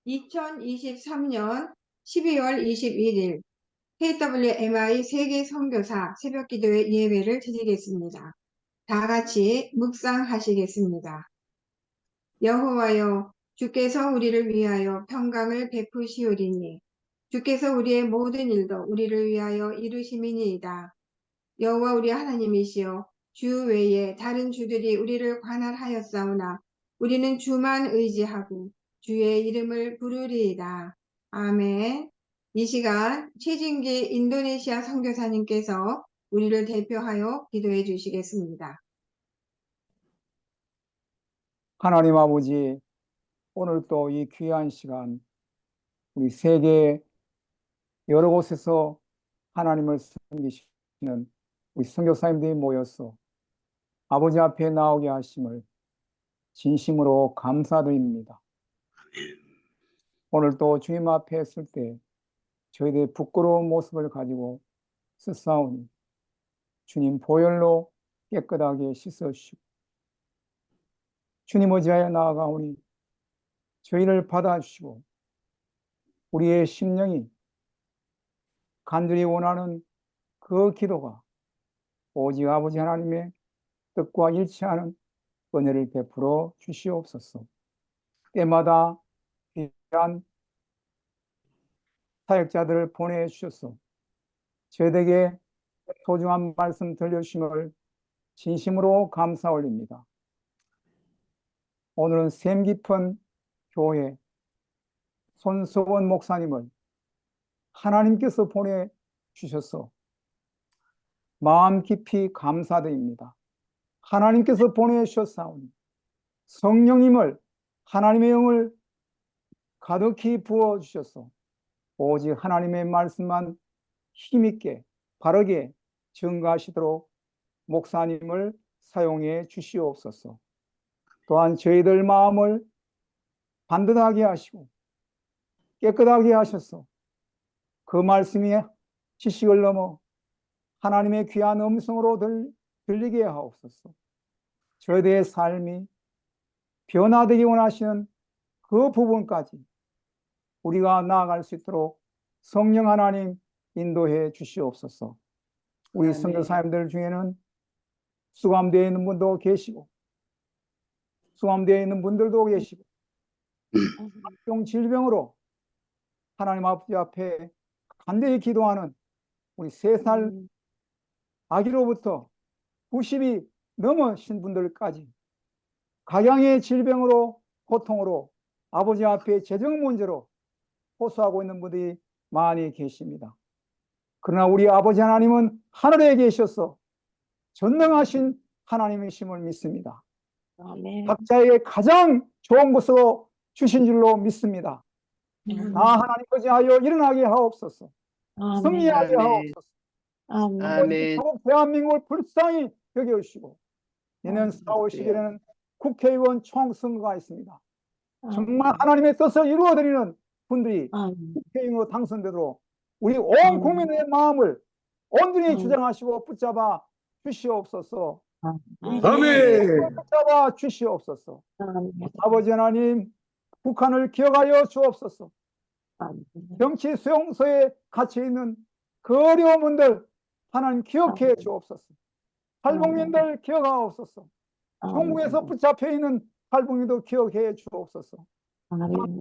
2023년 12월 21일 KWMI 세계 선교사 새벽기도회 예배를 드리겠습니다. 다 같이 묵상하시겠습니다. 여호와여, 주께서 우리를 위하여 평강을 베푸시오리니 주께서 우리의 모든 일도 우리를 위하여 이루심이니이다. 여호와 우리 하나님이시여, 주 외에 다른 주들이 우리를 관할하였사오나 우리는 주만 의지하고 주의 이름을 부르리이다. 아멘. 이 시간 최진기 인도네시아 선교사님께서 우리를 대표하여 기도해 주시겠습니다. 하나님 아버지, 오늘 또 이 귀한 시간 우리 세계 여러 곳에서 하나님을 섬기시는 우리 선교사님들이 모여서 아버지 앞에 나오게 하심을 진심으로 감사드립니다. 오늘 또 주님 앞에 설 때 저희들의 부끄러운 모습을 가지고 쓰사오니 주님 보혈로 깨끗하게 씻어주시고 주님 의지하여 나아가오니 저희를 받아주시고 우리의 심령이 간절히 원하는 그 기도가 오직 아버지 하나님의 뜻과 일치하는 은혜를 베풀어 주시옵소서. 때마다 귀한 사역자들을 보내주셔서 저희에게 소중한 말씀 들려주심을 진심으로 감사 올립니다. 오늘은 샘 깊은 교회 손석원 목사님을 하나님께서 보내주셔서 마음 깊이 감사드립니다. 하나님께서 보내주셨사오니 성령님을 하나님의 영을 가득히 부어주셔서 오직 하나님의 말씀만 힘있게 바르게 증거하시도록 목사님을 사용해 주시옵소서. 또한 저희들 마음을 반듯하게 하시고 깨끗하게 하셔서 그 말씀이 지식을 넘어 하나님의 귀한 음성으로 들리게 하옵소서. 저희들의 삶이 변화되기 원하시는 그 부분까지 우리가 나아갈 수 있도록 성령 하나님 인도해 주시옵소서. 우리 선교사님들 중에는 수감되어 있는 분도 계시고 수감되어 있는 분들도 계시고 각종 질병으로 하나님 아버지 앞에 간절히 기도하는 우리 3살 아기로부터 90이 넘으신 분들까지 각양의 질병으로 고통으로 아버지 앞에 재정 문제로 호소하고 있는 분들이 많이 계십니다. 그러나 우리 아버지 하나님은 하늘에 계셔서 전능하신 하나님이심을 믿습니다. 각자에게 가장 좋은 것으로 주신 줄로 믿습니다. 하나님 의지하여 일어나게 하옵소서. 승리하게 하옵소서. 아버지 대한민국을 불쌍히 여겨주시고 내년 4월 10일에는 국회의원 총선거가 있습니다. 정말 하나님의 뜻을 이루어드리는 분들이 국회의원으로 당선되도록 우리 온 국민의 마음을 온전히 주장하시고 붙잡아 주시옵소서. 아멘. 붙잡아 주시옵소서. 아버지 하나님, 북한을 기억하여 주옵소서. 정치 수용소에 갇혀 있는 그 어려운 분들 하나님 기억해 주옵소서. 탈북민들 기억하옵소서. 중국에서 붙잡혀 있는 탈북민도 기억해 주옵소서.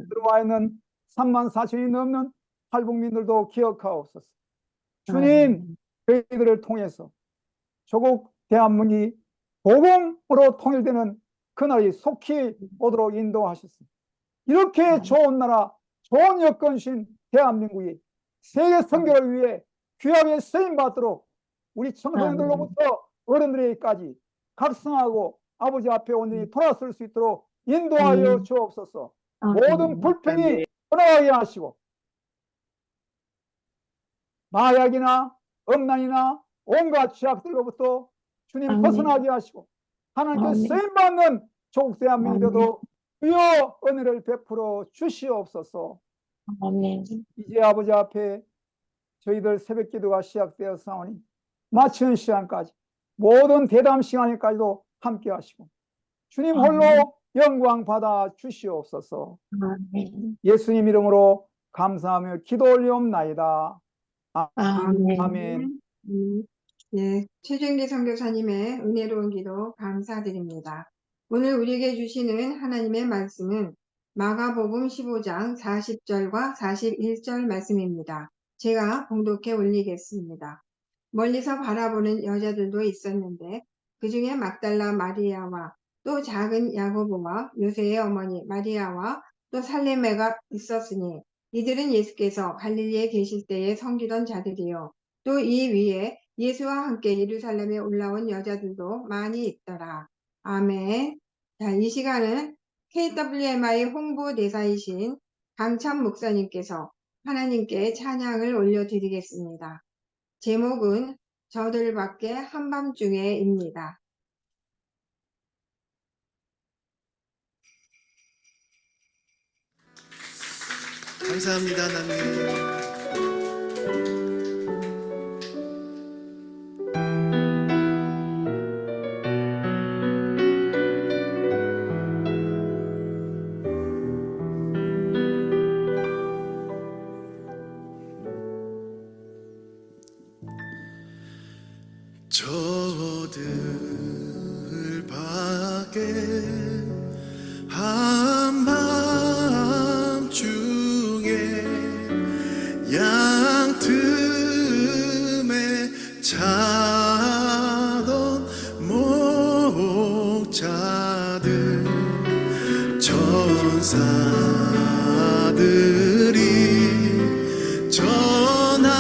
들어와 있는 3만 4천이 넘는 탈북민들도 기억하옵소서. 주님, 저희들을 통해서 조국 대한민국이 복음으로 통일되는 그날이 속히 오도록 인도하셨습니다. 이렇게 좋은 나라, 좋은 여건신 대한민국이 세계 선교를 위해 귀하게 쓰임받도록 우리 청소년들로부터 어른들에게까지 각성하고 아버지 앞에 온전히 돌아설 수 있도록 인도하여 주옵소서. 모든 불평이 떠나가게 하시고 마약이나 음란이나 온갖 죄악들로부터 주님 벗어나게 하시고 하나님께 쓰임받는 조국 대한민국에도 주여 은혜를 베풀어 주시옵소서. 이제 아버지 앞에 저희들 새벽 기도가 시작되었사오니 마치는 시간까지 모든 대담 시간까지도 함께 하시고 주님 홀로 영광 받아 주시옵소서. 아멘. 예수님 이름으로 감사하며 기도 올리옵나이다. 아멘. 아멘. 네, 최준기 선교사님의 은혜로운 기도 감사드립니다. 오늘 우리에게 주시는 하나님의 말씀은 마가복음 15장 40절과 41절 말씀입니다. 제가 봉독해 올리겠습니다. 멀리서 바라보는 여자들도 있었는데 그 중에 막달라 마리아와 또 작은 야고보와 요새의 어머니 마리아와 또 살레메가 있었으니 이들은 예수께서 갈릴리에 계실 때에 섬기던 자들이요. 또 이 위에 예수와 함께 예루살렘에 올라온 여자들도 많이 있더라. 아멘. 자, 이 시간은 KWMI 홍보대사이신 강참 목사님께서 하나님께 찬양을 올려드리겠습니다. 제목은 저들밖에 한밤중에입니다. 감사합니다, 하나님. 저들 밖에 한밤중에 양 틈에 자던 목자들 천사들이 전하여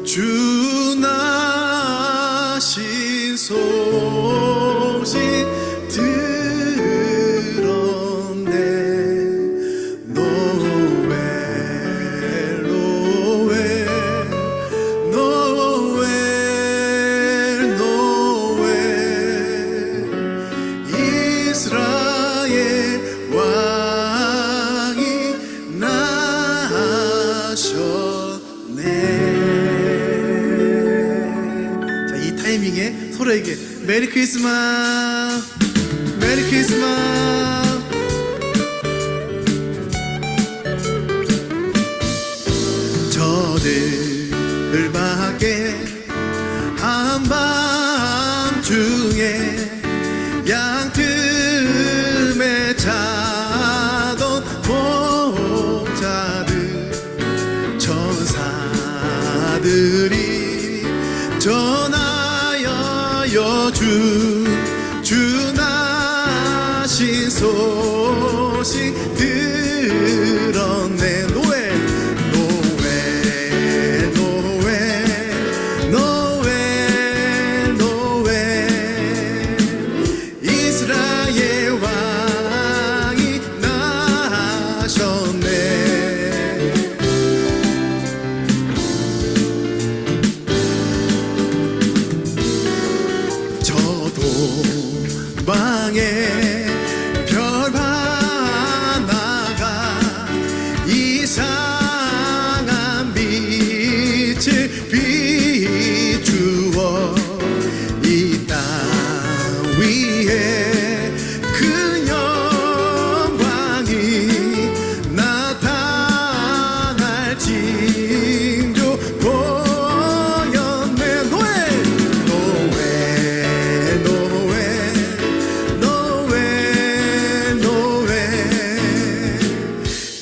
주 나신 소식 들었네. 노엘 노엘 노엘 노엘 이스라엘 왕이 나셨네. 자, 이 타이밍에 서로에게 메리 크리스마스, 메리 크리스마스. 저들밖에 한밤중에 양 틈에 자던 목자들 천사들이 전하여 주 나신 소식 들었네. 노엘 노엘 노엘 노엘 노엘 이스라엘 왕이 나셨네. 저도 방에 별 하나가 이상한 빛을 비추어 이 땅 위에 그 영광이 나타날 징조 보였네. 노엘 노엘 노엘 노엘 노엘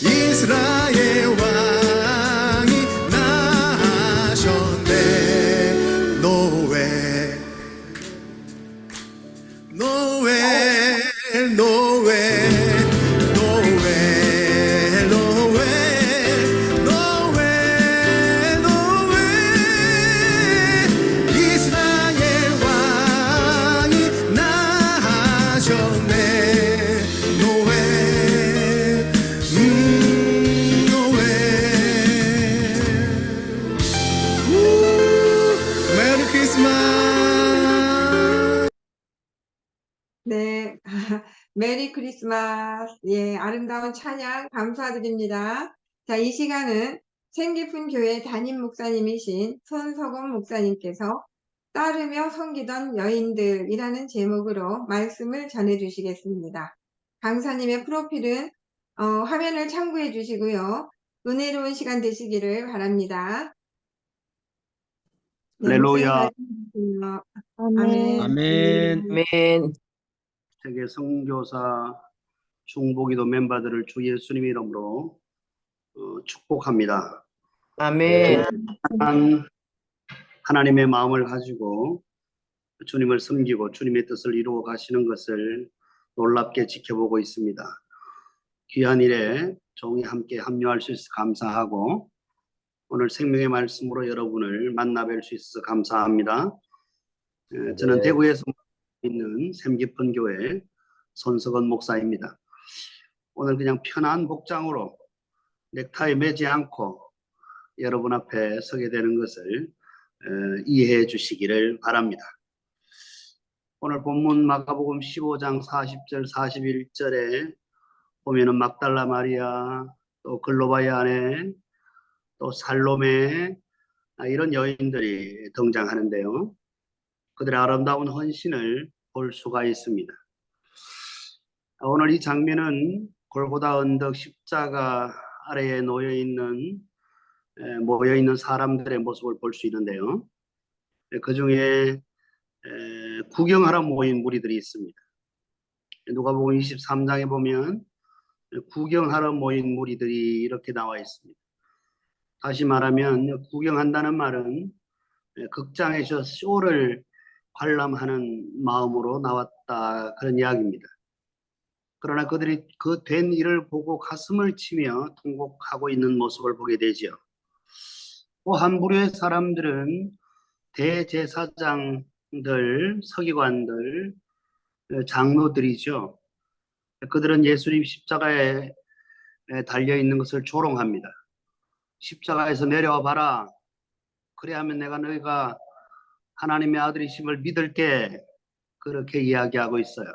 이스라엘 왕이 나셨네. 노엘 노엘 노엘 노엘 노엘 노엘 노엘 이스라엘 왕이 나셨네. 노엘 노엘 메리 크리스마스. 네, 메리 크리스마스. 예, 아름다운 찬양 감사드립니다. 자, 이 시간은 생기품 교회 담임 목사님이신 손석원 목사님께서 따르며 섬기던 여인들이라는 제목으로 말씀을 전해주시겠습니다. 강사님의 프로필은 화면을 참고해 주시고요. 은혜로운 시간 되시기를 바랍니다. 네, 목사님 할렐루야. 말씀 주세요. 아멘. 아멘. 아멘. 세계 선교사 중보기도 멤버들을 주 예수님 이름으로 축복합니다. 아멘. 하나님의 마음을 가지고 주님을 섬기고 주님의 뜻을 이루어 가시는 것을 놀랍게 지켜보고 있습니다. 귀한 일에 종이 함께 합류할 수 있어 감사하고 오늘 생명의 말씀으로 여러분을 만나 뵐 수 있어서 감사합니다. 저는 대구에서 있는 샘깊은 교회 손석원 목사입니다. 오늘 그냥 편한 복장으로 넥타이 매지 않고 여러분 앞에 서게 되는 것을 이해해 주시기를 바랍니다. 오늘 본문 마가복음 15장 40절 41절에 보면은 막달라 마리아, 또 글로바의 아내, 또 살로메 이런 여인들이 등장하는데요. 그들의 아름다운 헌신을 볼 수가 있습니다. 오늘 이 장면은 골고다 언덕 십자가 아래에 모여 있는 사람들의 모습을 볼 수 있는데요. 그 중에 구경하러 모인 무리들이 있습니다. 누가복음 23장에 보면 구경하러 모인 무리들이 이렇게 나와 있습니다. 다시 말하면 구경한다는 말은 극장에서 쇼를 관람하는 마음으로 나왔다 그런 이야기입니다. 그러나 그들이 그 된 일을 보고 가슴을 치며 통곡하고 있는 모습을 보게 되죠. 또 한 부류의 사람들은 대제사장들, 서기관들, 장로들이죠. 그들은 예수님 십자가에 달려 있는 것을 조롱합니다. 십자가에서 내려와 봐라. 그래야면 내가 너희가 하나님의 아들이심을 믿을게. 그렇게 이야기하고 있어요.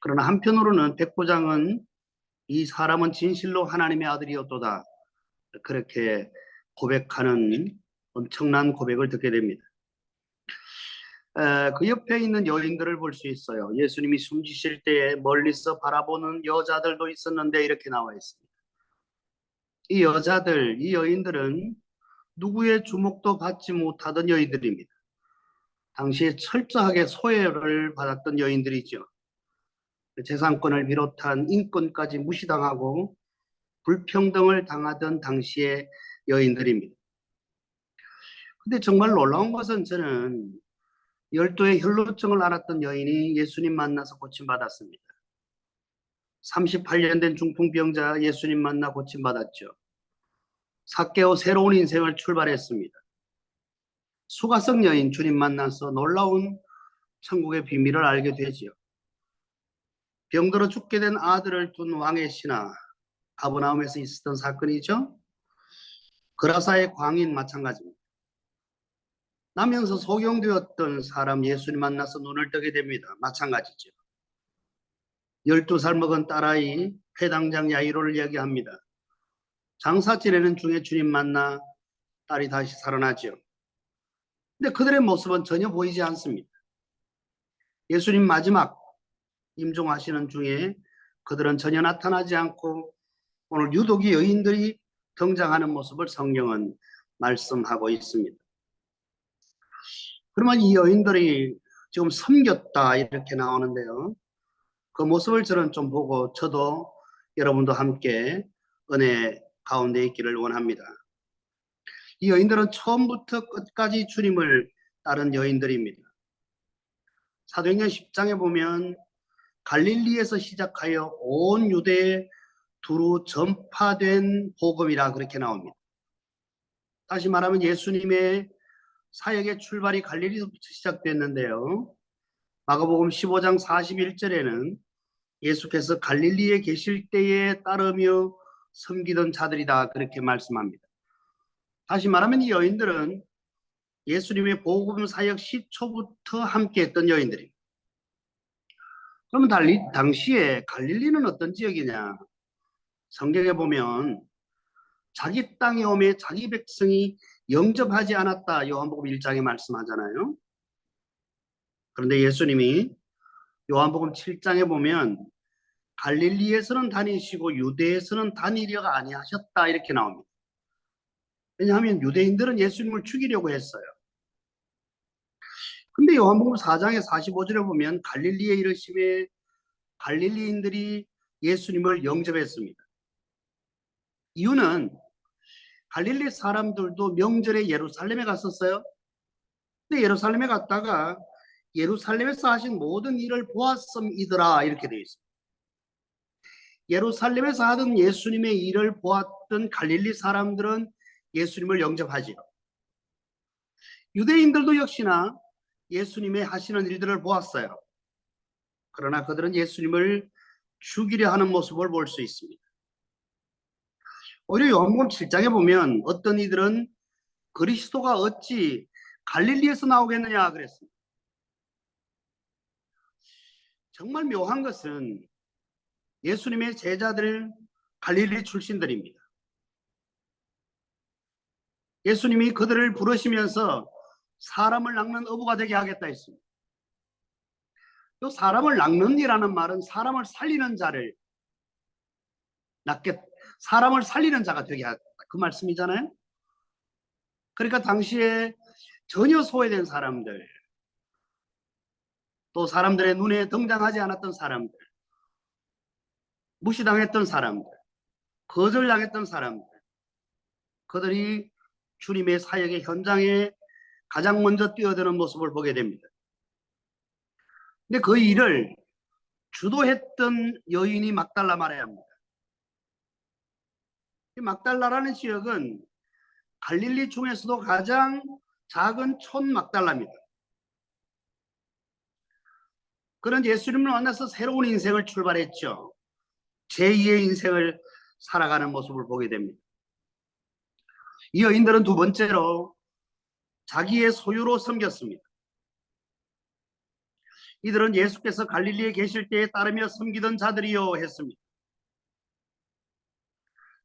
그러나 한편으로는 백부장은 이 사람은 진실로 하나님의 아들이었도다. 그렇게 고백하는 엄청난 고백을 듣게 됩니다. 그 옆에 있는 여인들을 볼 수 있어요. 예수님이 숨지실 때에 멀리서 바라보는 여자들도 있었는데 이렇게 나와 있습니다. 이 여자들, 이 여인들은 누구의 주목도 받지 못하던 여인들입니다. 당시에 철저하게 소외를 받았던 여인들이죠. 재산권을 비롯한 인권까지 무시당하고 불평등을 당하던 당시의 여인들입니다. 근데 정말 놀라운 것은 저는 12의 혈루증을 앓았던 여인이 예수님 만나서 고침받았습니다. 38년 된 중풍병자 예수님 만나 고침받았죠. 삭개오 새로운 인생을 출발했습니다. 수가성 여인 주님 만나서 놀라운 천국의 비밀을 알게 되지요. 병들어 죽게 된 아들을 둔 왕의 신하 가버나움에서 있었던 사건이죠. 그라사의 광인 마찬가지입니다. 나면서 소경되었던 사람 예수님 만나서 눈을 뜨게 됩니다. 마찬가지죠. 12살 먹은 딸아이 회당장 야이로를 이야기합니다. 장사 지내는 중에 주님 만나 딸이 다시 살아나죠. 근데 그들의 모습은 전혀 보이지 않습니다. 예수님 마지막 임종하시는 중에 그들은 전혀 나타나지 않고 오늘 유독 이 여인들이 등장하는 모습을 성경은 말씀하고 있습니다. 그러면 이 여인들이 지금 섬겼다 이렇게 나오는데요. 그 모습을 저는 좀 보고 저도 여러분도 함께 은혜 가운데 있기를 원합니다. 이 여인들은 처음부터 끝까지 주님을 따른 여인들입니다. 사도행전 10장에 보면 갈릴리에서 시작하여 온 유대에 두루 전파된 복음이라 그렇게 나옵니다. 다시 말하면 예수님의 사역의 출발이 갈릴리부터 시작됐는데요. 마가복음 15장 41절에는 예수께서 갈릴리에 계실 때에 따르며 섬기던 자들이다 그렇게 말씀합니다. 다시 말하면 이 여인들은 예수님의 복음 사역 시초부터 함께했던 여인들입니다. 그러면 당시에 갈릴리는 어떤 지역이냐? 성경에 보면 자기 땅에 오매 자기 백성이 영접하지 않았다. 요한복음 1장에 말씀하잖아요. 그런데 예수님이 요한복음 7장에 보면 갈릴리에서는 다니시고 유대에서는 다니려가 아니하셨다 이렇게 나옵니다. 왜냐하면 유대인들은 예수님을 죽이려고 했어요. 근데 요한복음 4장의 45절에 보면 갈릴리에 이르심에 갈릴리인들이 예수님을 영접했습니다. 이유는 갈릴리 사람들도 명절에 예루살렘에 갔었어요. 근데 예루살렘에 갔다가 예루살렘에서 하신 모든 일을 보았음이더라 이렇게 되어 있습니다. 예루살렘에서 하던 예수님의 일을 보았던 갈릴리 사람들은 예수님을 영접하지요. 유대인들도 역시나 예수님의 하시는 일들을 보았어요. 그러나 그들은 예수님을 죽이려 하는 모습을 볼 수 있습니다. 오히려 요한복음 7장에 보면 어떤 이들은 그리스도가 어찌 갈릴리에서 나오겠느냐 그랬습니다. 정말 묘한 것은 예수님의 제자들 갈릴리 출신들입니다. 예수님이 그들을 부르시면서 사람을 낚는 어부가 되게 하겠다 했습니다. 또 사람을 낚는이라는 말은 사람을 살리는 자를 사람을 살리는 자가 되게 하겠다 그 말씀이잖아요. 그러니까 당시에 전혀 소외된 사람들, 또 사람들의 눈에 등장하지 않았던 사람들, 무시당했던 사람들, 거절당했던 사람들, 그들이 주님의 사역의 현장에 가장 먼저 뛰어드는 모습을 보게 됩니다. 근데 그 일을 주도했던 여인이 막달라 마리아입니다. 이 막달라라는 지역은 갈릴리 중에서도 가장 작은 촌 막달라입니다. 그런 예수님을 만나서 새로운 인생을 출발했죠. 제2의 인생을 살아가는 모습을 보게 됩니다. 이 여인들은 두 번째로 자기의 소유로 섬겼습니다. 이들은 예수께서 갈릴리에 계실 때에 따르며 섬기던 자들이요 했습니다.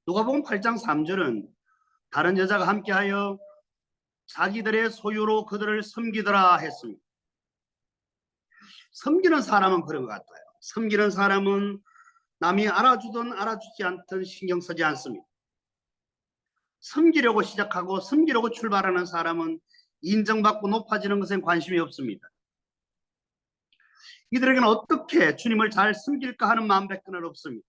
누가복음 8장 3절은 다른 여자가 함께하여 자기들의 소유로 그들을 섬기더라 했습니다. 섬기는 사람은 그런 것 같아요. 섬기는 사람은 남이 알아주든 알아주지 않든 신경 쓰지 않습니다. 섬기려고 시작하고 섬기려고 출발하는 사람은 인정받고 높아지는 것엔 관심이 없습니다. 이들에게는 어떻게 주님을 잘 섬길까 하는 마음밖에는 없습니다.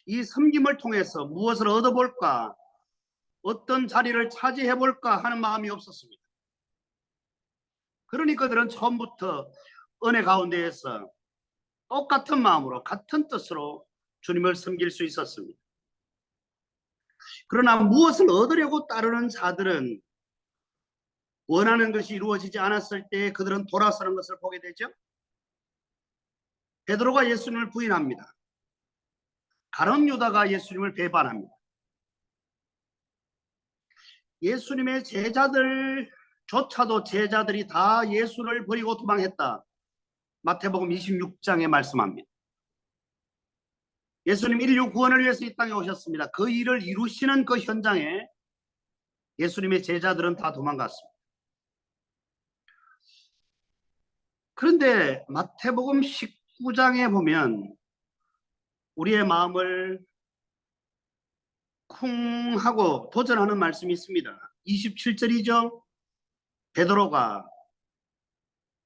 이 섬김을 통해서 무엇을 얻어볼까, 어떤 자리를 차지해볼까 하는 마음이 없었습니다. 그러니 그들은 처음부터 은혜 가운데에서 똑같은 마음으로 같은 뜻으로 주님을 섬길 수 있었습니다. 그러나 무엇을 얻으려고 따르는 자들은 원하는 것이 이루어지지 않았을 때 그들은 돌아서는 것을 보게 되죠. 베드로가 예수님을 부인합니다. 가룟 유다가 예수님을 배반합니다. 예수님의 제자들조차도 제자들이 다 예수를 버리고 도망했다. 마태복음 26장에 말씀합니다. 예수님 인류 구원을 위해서 이 땅에 오셨습니다. 그 일을 이루시는 그 현장에 예수님의 제자들은 다 도망갔습니다. 그런데 마태복음 19장에 보면 우리의 마음을 쿵 하고 도전하는 말씀이 있습니다. 27절이죠. 베드로가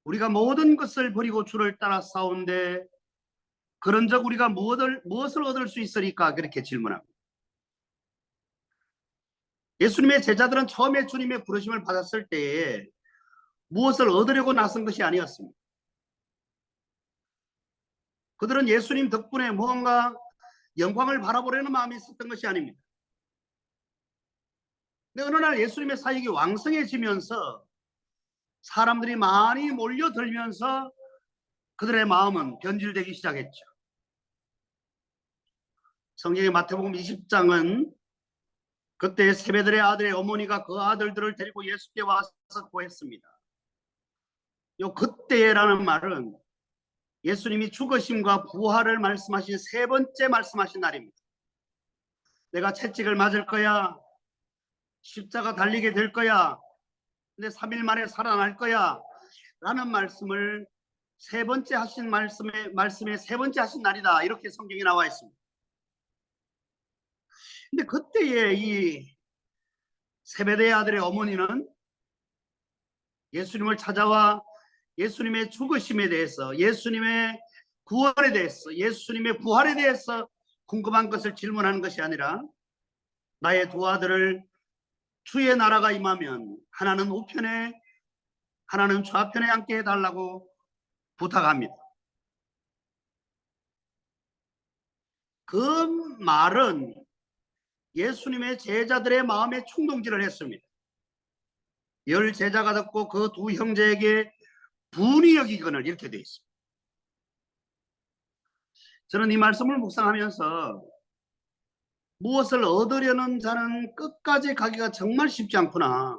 우리가 모든 것을 버리고 주를 따라 싸운데 그런즉 우리가 무엇을 얻을 수 있으리까 그렇게 질문합니다. 예수님의 제자들은 처음에 주님의 부르심을 받았을 때에 무엇을 얻으려고 나선 것이 아니었습니다. 그들은 예수님 덕분에 무언가 영광을 바라보려는 마음이 있었던 것이 아닙니다. 근데 어느 날 예수님의 사역이 왕성해지면서 사람들이 많이 몰려들면서 그들의 마음은 변질되기 시작했죠. 성경의 마태복음 20장은 그때 세베드의 아들의 어머니가 그 아들들을 데리고 예수께 와서 구했습니다. 요 그때라는 말은 예수님이 죽으심과 부활을 말씀하신 세 번째 말씀하신 날입니다. 내가 채찍을 맞을 거야. 십자가 달리게 될 거야. 근데 3일 만에 살아날 거야. 라는 말씀을 세 번째 하신 말씀의 세 번째 하신 날이다. 이렇게 성경에 나와 있습니다. 근데 그때에 이 세베대의 아들의 어머니는 예수님을 찾아와 예수님의 죽으심에 대해서, 예수님의 구원에 대해서, 예수님의 부활에 대해서 궁금한 것을 질문하는 것이 아니라 나의 두 아들을 주의 나라가 임하면 하나는 우편에 하나는 좌편에 앉게 해달라고 부탁합니다. 그 말은 예수님의 제자들의 마음에 충동질을 했습니다. 10 제자가 듣고 그 두 형제에게 분이 여기거늘 이렇게 되어 있습니다. 저는 이 말씀을 묵상하면서 무엇을 얻으려는 자는 끝까지 가기가 정말 쉽지 않구나.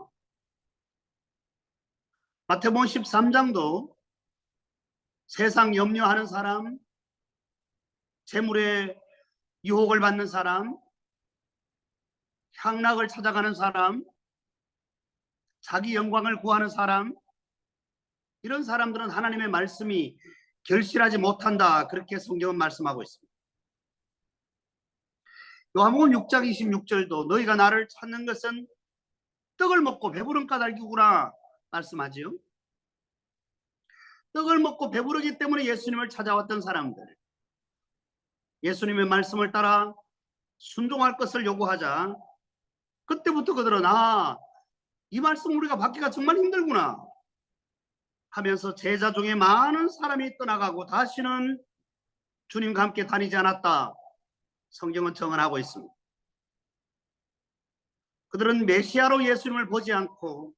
마태복음 13장도 세상 염려하는 사람, 재물의 유혹을 받는 사람, 향락을 찾아가는 사람, 자기 영광을 구하는 사람, 이런 사람들은 하나님의 말씀이 결실하지 못한다. 그렇게 성경은 말씀하고 있습니다. 요한복음 6장 26절도 너희가 나를 찾는 것은 떡을 먹고 배부른 까닭이구나 말씀하지요. 떡을 먹고 배부르기 때문에 예수님을 찾아왔던 사람들, 예수님의 말씀을 따라 순종할 것을 요구하자 그때부터 그들은 이 말씀 우리가 받기가 정말 힘들구나 하면서 제자 중에 많은 사람이 떠나가고 다시는 주님과 함께 다니지 않았다. 성경은 증언하고 있습니다. 그들은 메시아로 예수님을 보지 않고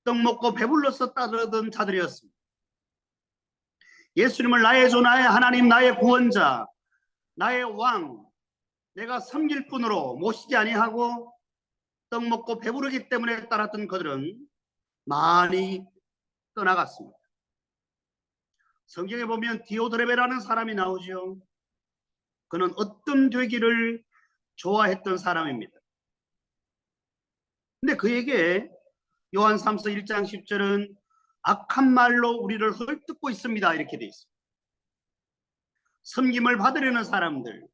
떡 먹고 배불러서 따르던 자들이었습니다. 예수님을 나의 주, 나의 하나님, 나의 구원자, 나의 왕, 내가 섬길 뿐으로 모시지 아니하고 떡 먹고 배부르기 때문에 따랐던 그들은 많이 떠나갔습니다. 성경에 보면 디오드레베라는 사람이 나오죠. 그는 어떤 되기를 좋아했던 사람입니다. 근데 그에게 요한 3서 1장 10절은 악한 말로 우리를 헐뜯고 있습니다. 이렇게 돼 있습니다. 섬김을 받으려는 사람들,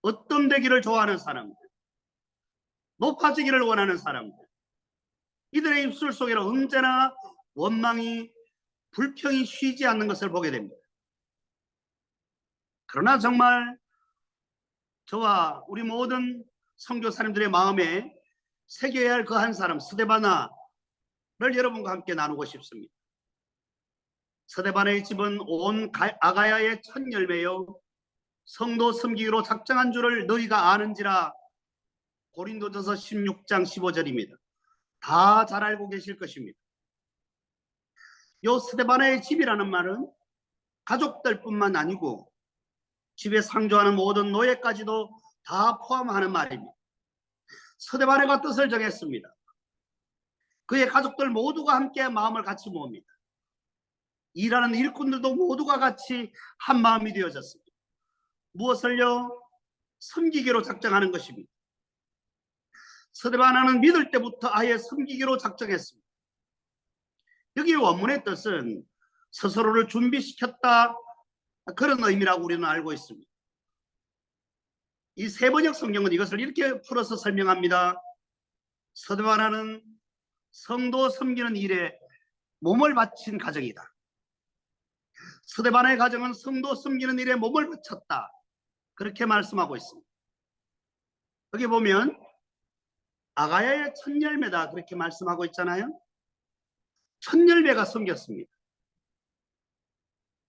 어떤 되기를 좋아하는 사람들, 높아지기를 원하는 사람들, 이들의 입술 속에는 언제나 원망이, 불평이 쉬지 않는 것을 보게 됩니다. 그러나 정말 저와 우리 모든 선교사님들의 마음에 새겨야 할 그 한 사람, 스데바나를 여러분과 함께 나누고 싶습니다. 스데바나의 집은 온 아가야의 첫 열매요 성도 섬기기로 작정한 줄을 너희가 아는지라. 고린도전서 16장 15절입니다. 다 잘 알고 계실 것입니다. 요 스데바나의 집이라는 말은 가족들뿐만 아니고 집에 상주하는 모든 노예까지도 다 포함하는 말입니다. 스데바나가 뜻을 정했습니다. 그의 가족들 모두가 함께 마음을 같이 모읍니다. 일하는 일꾼들도 모두가 같이 한 마음이 되어졌습니다. 무엇을요? 섬기기로 작정하는 것입니다. 스데바나는 믿을 때부터 아예 섬기기로 작정했습니다. 여기 원문의 뜻은 스스로를 준비시켰다, 그런 의미라고 우리는 알고 있습니다. 이 세번역 성경은 이것을 이렇게 풀어서 설명합니다. 스데바나는 성도 섬기는 일에 몸을 바친 가정이다. 스데바나의 가정은 성도 섬기는 일에 몸을 바쳤다. 그렇게 말씀하고 있습니다. 여기 보면 아가야의 첫 열매다 그렇게 말씀하고 있잖아요. 첫 열매가 섬겼습니다.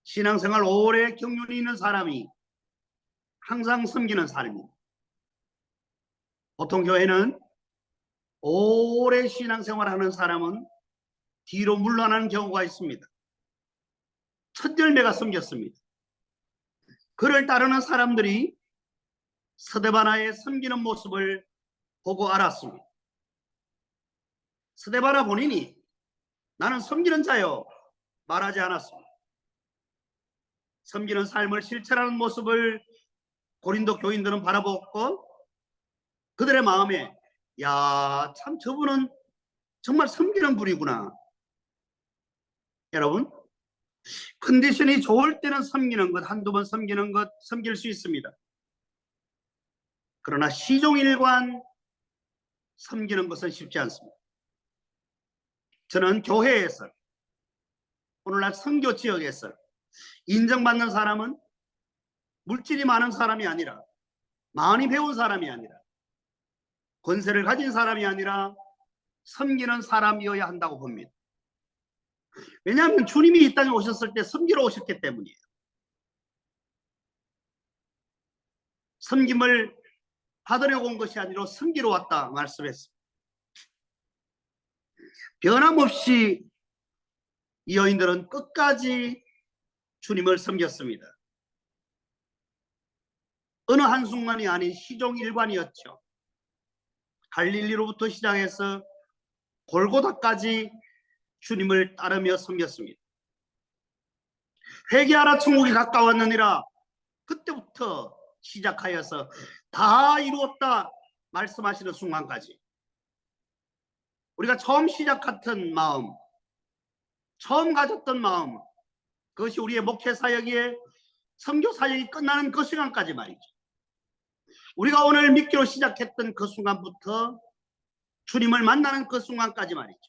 신앙생활 오래 경륜이 있는 사람이 항상 섬기는 사람입니다. 보통 교회는 오래 신앙생활하는 사람은 뒤로 물러나는 경우가 있습니다. 첫 열매가 섬겼습니다. 그를 따르는 사람들이 스데바나의 섬기는 모습을 보고 알았습니다. 스데바나 본인이 나는 섬기는 자요 말하지 않았습니다. 섬기는 삶을 실천하는 모습을 고린도 교인들은 바라보고 그들의 마음에 야, 참 저분은 정말 섬기는 분이구나. 여러분, 컨디션이 좋을 때는 섬기는 것, 한두 번 섬기는 것, 섬길 수 있습니다. 그러나 시종일관 섬기는 것은 쉽지 않습니다. 저는 교회에서, 오늘날 선교 지역에서 인정받는 사람은 물질이 많은 사람이 아니라, 많이 배운 사람이 아니라, 권세를 가진 사람이 아니라 섬기는 사람이어야 한다고 봅니다. 왜냐하면 주님이 이 땅에 오셨을 때 섬기러 오셨기 때문이에요. 섬김을 받으려고 온 것이 아니라 섬기러 왔다 말씀했습니다. 변함없이 이 여인들은 끝까지 주님을 섬겼습니다. 어느 한순간이 아닌 시종일관이었죠. 갈릴리로부터 시작해서 골고다까지 주님을 따르며 섬겼습니다. 회개하라 천국이 가까웠느니라, 그때부터 시작하여서 다 이루었다 말씀하시는 순간까지 우리가 처음 시작했던 마음, 처음 가졌던 마음, 그것이 우리의 목회 사역의 선교 사역이 끝나는 그 시간까지 말이죠. 우리가 오늘 믿기로 시작했던 그 순간부터 주님을 만나는 그 순간까지 말이죠.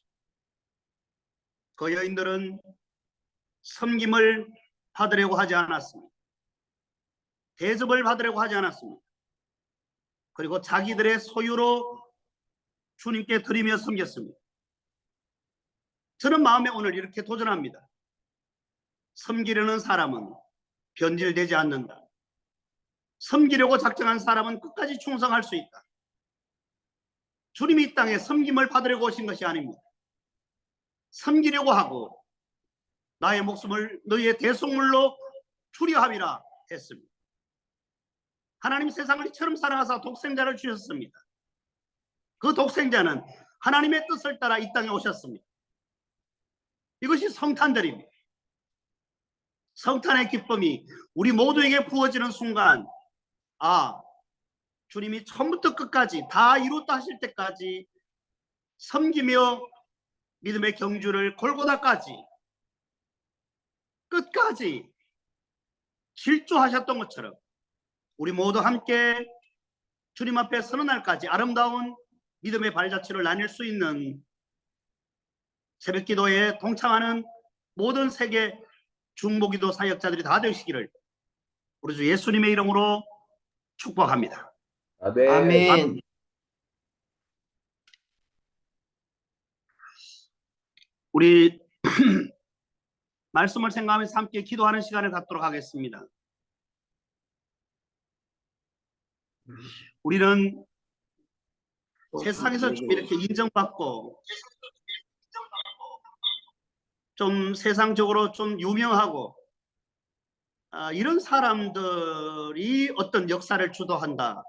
그 여인들은 섬김을 받으려고 하지 않았습니다. 대접을 받으려고 하지 않았습니다. 그리고 자기들의 소유로 주님께 드리며 섬겼습니다. 저는 마음에 오늘 이렇게 도전합니다. 섬기려는 사람은 변질되지 않는다. 섬기려고 작정한 사람은 끝까지 충성할 수 있다. 주님이 이 땅에 섬김을 받으려고 오신 것이 아닙니다. 섬기려고 하고 나의 목숨을 너희의 대속물로 주려함이라 했습니다. 하나님 세상을 이처럼 사랑하사 독생자를 주셨습니다. 그 독생자는 하나님의 뜻을 따라 이 땅에 오셨습니다. 이것이 성탄절입니다. 성탄의 기쁨이 우리 모두에게 부어지는 순간, 주님이 처음부터 끝까지 다 이뤘다 하실 때까지 섬기며 믿음의 경주를 골고다까지 끝까지 질주하셨던 것처럼 우리 모두 함께 주님 앞에 서는 날까지 아름다운 믿음의 발자취를 나눌 수 있는 새벽기도에 동참하는 모든 세계 중보기도 사역자들이 다 되시기를 우리 주 예수님의 이름으로 축복합니다. 아멘. 우리 말씀을 생각하면서 함께 기도하는 시간을 갖도록 하겠습니다. 우리는 세상에서 좀 이렇게 인정받고 좀 세상적으로 좀 유명하고 이런 사람들이 어떤 역사를 주도한다,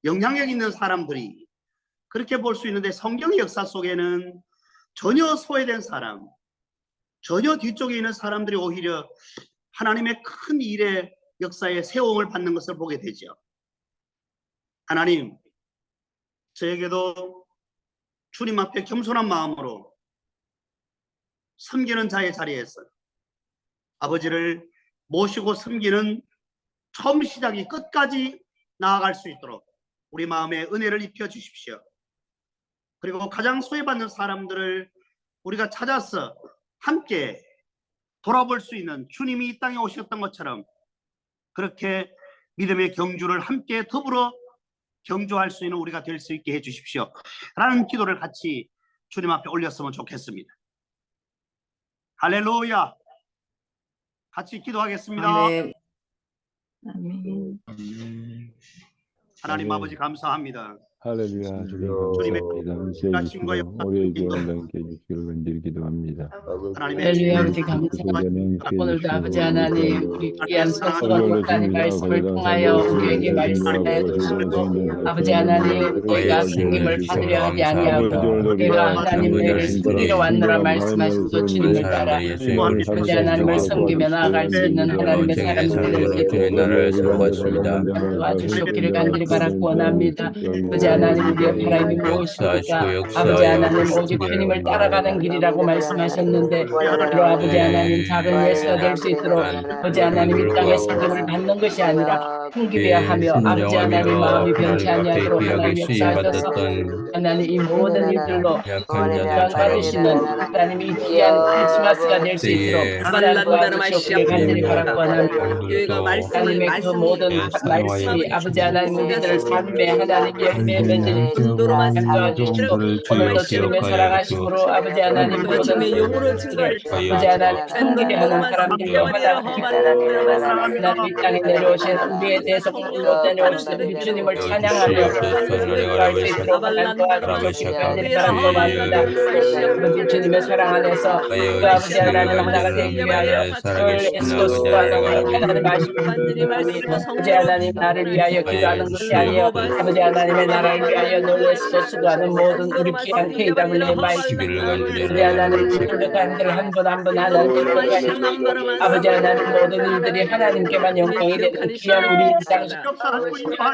영향력 있는 사람들이 그렇게 볼 수 있는데, 성경의 역사 속에는 전혀 소외된 사람, 전혀 뒤쪽에 있는 사람들이 오히려 하나님의 큰 일의 역사에 세움을 받는 것을 보게 되죠. 하나님, 저에게도 주님 앞에 겸손한 마음으로 섬기는 자의 자리에서 아버지를 모시고 섬기는 처음 시작이 끝까지 나아갈 수 있도록 우리 마음에 은혜를 입혀 주십시오. 그리고 가장 소외받는 사람들을 우리가 찾아서 함께 돌아볼 수 있는, 주님이 이 땅에 오셨던 것처럼 그렇게 믿음의 경주를 함께 더불어 경주할 수 있는 우리가 될 수 있게 해 주십시오 라는 기도를 같이 주님 앞에 올렸으면 좋겠습니다. 할렐루야. 같이 기도하겠습니다. 아멘. 아멘. 하나님 아버지 감사합니다. 할렐루야, 주님 주님의 감사합니다. 하심과 인쇄해 역사, 주시고 우리의 기원을 함께 해주시기를 간절히 기도합니다. 하나님의 할렐루야, 아버지 주님 감사합니다. 주시고 오늘도 아버지 하나님, 우리 귀한 사랑하는 성도 목사님 말씀을 통하여 우리에게 말씀해 주시고, 아버지 하나님, 우리가 승님을 받으려 하지 아니하고 우리가 하나님 너희를 섬기러 왔노라 말씀하시고 주님을 따라 아버지 하나님을 섬기며 나아갈 수 있는 하나님의 사람들에게 주의 나라를 세워왔습니다. 도와주시기를 간절히 바라고 원합니다. 아버지 하나님, 우리의 바람이 무엇입니까? 역사하시고 아버지 하나님, 역사하여 오직 주님을 따라가는 길이라고 말씀하셨는데 우리 아버지 하나님 작은 예수가 될 수 있도록 아버지 하나님 이 땅의 사정을 받는 것이 아니라 풍기려 하며 아버지 하나님 마음이 변치 아니하도록 하나님 역사하셔서 하나님 이 모든 일들로 영광 받으시는 하나님 이 귀한 크리스마스가 될 수 있도록 하나님 도와주시옵기를 간절히 바라고 하나님의 그 모든 말씀이 아버지 하나님 우리들 삶에 하나님 열매 맺는 도와주시고 오늘도 주님의 사랑하심으로 아버지 하나님 모든 일들을 아버지 하나님 섬기려 하는 사람들로 하나님 이 땅에 내려오신 우리에 대해서 공로 내려오신 우리 주님을 찬양하며 기도할 수 있도록 하나님 도와주시옵기를 간절히 바라고 합니다. 아버지 주님의 사랑 안에서 그 아버지 하나님 하나가 되기 위하여 애쓰고 수고하는 하나님 아버지 하나님 나를 위하여 기도하는 것이 아니요 아버지 하나님의 나라를 위하여 늘 애쓰고 수고하는 모든 우리 귀한 KW의 말씀을 아버지 하나님 불러간들 한 분 한 분 하나님 아버지 하나님 모든 일들이 하나님께만 영광이 되는 귀한 우리 일상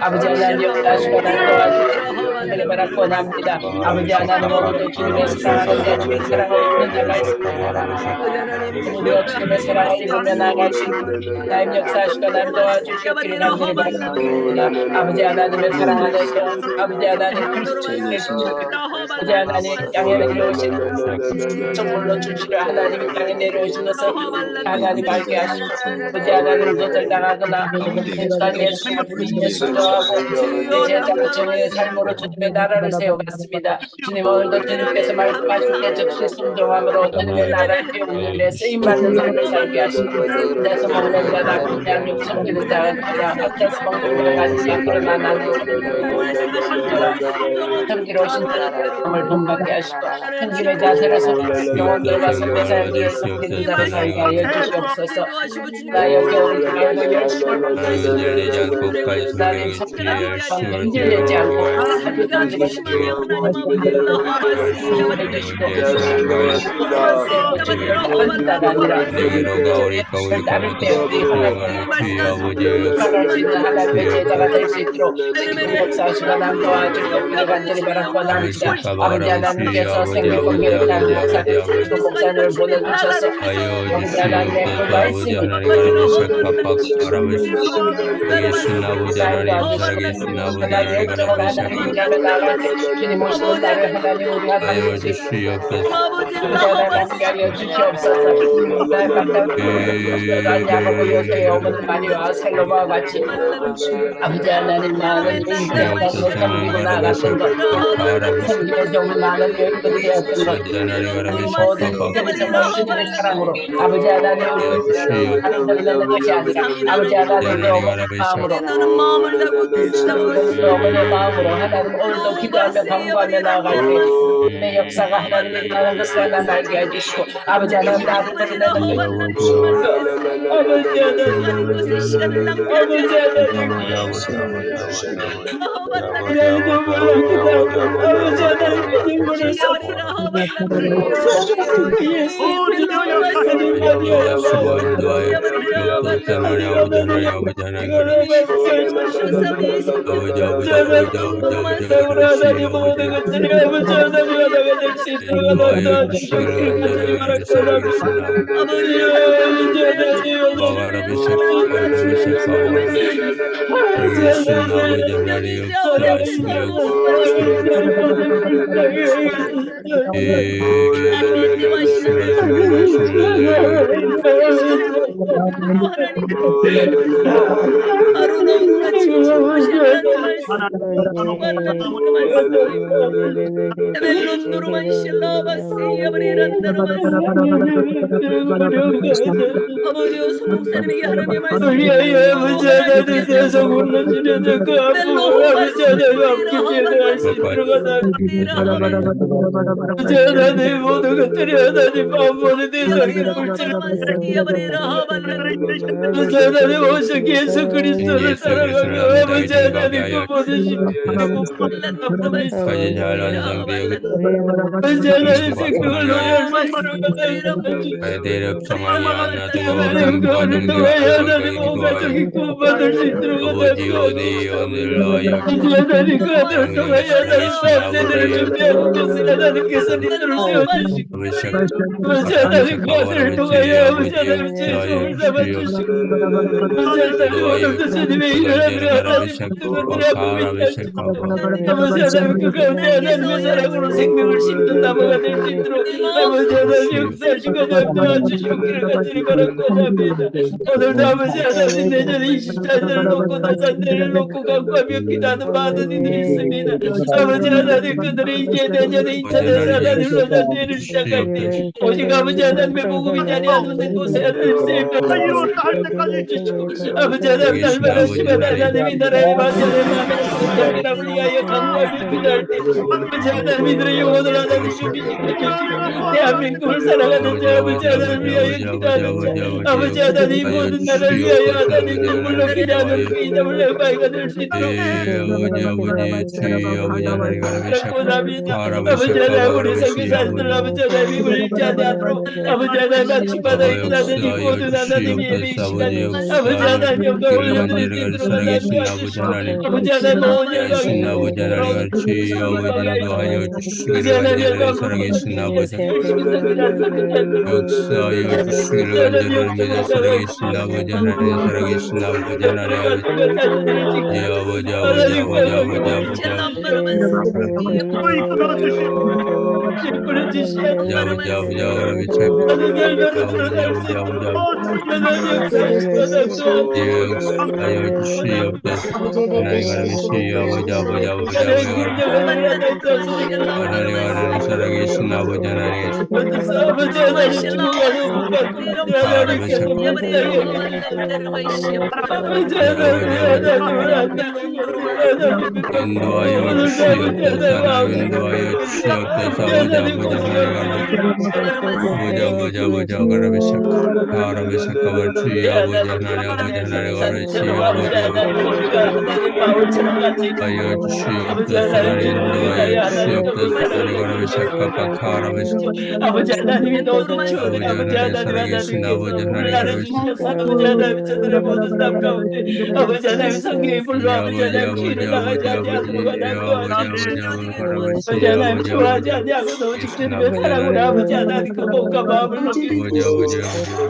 아버지 하나님 역사하시고 도와주시기를 바라고 합니다. 아버지 하나님 오늘도 주님의 사랑하는 자 주의 사랑을 입는 자 말씀하시고 우리가 주님의 사랑을 입으며 나갈 수 있는 하나님 역사하시고 날 도와주시기를 간절히 바랍니다. 아버지 하나님의 사랑 안에서 아버지 하나님 그리스도의 아버지 하나님 땅에 내려오신 정물로 주시려 하나님이 땅에 내려오신 것을 하나님 알게 하시고 아버지 하나님 것을 당하거나 땅에 예수하고 내 제자로 주님의 삶으로 주님의 나라를 세워갔습니다. 주님 오늘도 주님께서 말씀하실 때 즉시 순종함으로 주님의 나라를 세우는 데 쓰임받는 삶을 살게 하시고 내서 먹는 자다 그냥 육성기는 자가 앞에서 먹는 자가 같이 그러나 나는 섬기로우신 하나님을 본받게 하시고 섬김의 자세를 영혼들과 선배사역에 섬기는 자로 살게 하여 주시옵소서. 나 여기 오늘 말고 열심을 흔들리지 않고 끝까지 성경의 진리를 열심을 흔들리지 않고 내게로가 오리까 우리 가는 주의 아버지의 하나님의 제자가 될 수 있도록 역사하시고 남 도와주시기를 간절히 바라고 합니다. 아버지 하나님께서 생명공개를 하는 목사님 목사님을 보내주셔서 아버지 하나님의 그 말씀이 살아계신 아버지 하나님 살아계신 아버지 하나님 주님 오시는 날을 하나님 우리가 하여 주시옵소서. 하나님께 하여 주시옵소서. 야고보 요새 어머니 마리와 셀로와 같이 아버지 하나님 많은 인생을 섬기고 나갔던 것 섬김의 종 많은 여인들이 되었던 것 모든 인생에서 주님의 사랑으로 아버지 하나님 하는 걸리는 것이 아니라 아버지 하나님의 어머니 어머니의 마음으로 하나님 오늘도 기도하며 강구하며 나아갈 때 내 역사가 하나님이 일어나는 것을 하나님 알게 해주시고 아버지 하나님 나를 버리는 아버지 예수 그리스도를 사랑하며 아버지 하나님과 보내시고 가진 잘 완성되어 아버지 하나님 생명을 대력 정함이 하나도 감과정도 아버지 은혜의 은혜를 하여 생명을 심는 나무가 될 수 있도록 아버지 하나님 역사하시고 도와주시고 길을 갖추리 바라고 합니다. 오늘도 아버지 하나님 내년에 24년을 놓고 나산대를 놓고 강구하며 기도하는 많은 이들이 있습니다. 아버지 하나님 그들이 이제 내년에 2000년 하나님으로 나산대를 시작할 때 오직 아버지 하나님의 복음이 자리하는 곳에 하나님 세임을 할 때까지 주시고 아버지 하나님 날마다 시간 하나님이 나라의 만전의 마음의 성장이라고 위하여 강구하며 기도할 때 아버지 하나님 이들의 영혼을 하나님 준비시켜 주시고 대한민국을 사랑하는 자 아버지 하나님 위하여 기도하는 자 아버지 하나님 모든 나라를 위하여 하나님 눈물로 기도하는 그 이름을 내바이가 될 수 있도록 아버지 하나님 우리 선교사님들 아버지 하나님 힘을 잃지 않도록 아버지 하나님 마침마다 기도하는 이 모든 하나님 예배 이 시간에 아버지 하나님 영광을 올려드릴 수 있도록 하나님 아버지 하나님 온 영광을 아버지 하나님 주시기를 간절히 살아계신 아버지 역사하여 주시기를 간절히 믿어 살아계신 아버지 하나님 살아계신 아버지 하나님 하나님 살아계신 아버지 인도하여 주시옵소서 인도하여 주시옵소서 아버지 하나님이 너도 주어진 아버지 하나님 나를 주셔서 아버지 하나님 저들의 모든 삶 가운데 아버지 하나님 성경에 불러 아버지 하나님 기를 나가지 아니하도록 아버지 하나님 좋아하지 아니하고 너무 직전이며 사랑으로 아버지 하나님 그 몸과 마음을 넘기고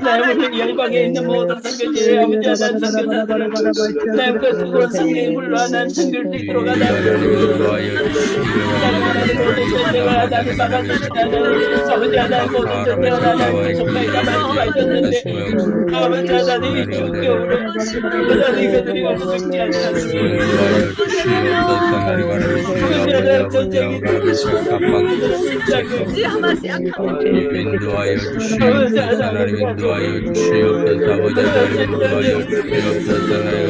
나의 영광에 있는 모든 성교지를 아버지 하나님 성교사들을 나의 그 그런 성경에 불러 하나님 성교를 믿도록 하나님 하나님 아버지 하나님 모든 전쟁을 하나님 정말 가만히 가셨는데 아버지 하나님이 죽겨오래 하나님 그들이 와서 죽지 않으셨습니다. 아버지 하나님 전쟁이 인도하여 주시옵소서 하나님 인도하여 주시옵소서 아버지 하나님 인도하여 주시옵소서 하나님